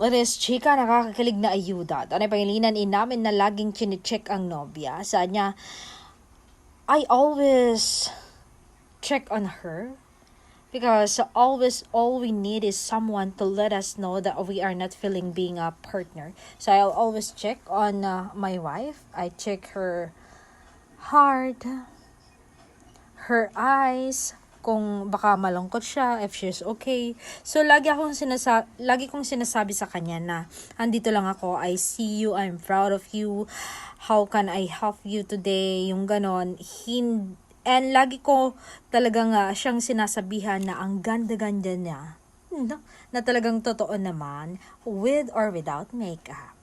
Ores, chika, nakakakilig na ayuda. Tanay pangilinan namin na laging chine-check ang nobya. Saan niya, I always check on her. Because always all we need is someone to let us know that we are not feeling being a partner. So I'll always check on my wife. I check her heart, her eyes, kung baka malungkot siya, if she's okay. So lagi kong sinasabi sa kanya na andito lang ako, I see you, I'm proud of you. How can I help you today? Yung ganon. And lagi ko talagang siyang sinasabihan na ang ganda-ganda niya. No? Na talagang totoo naman, with or without makeup.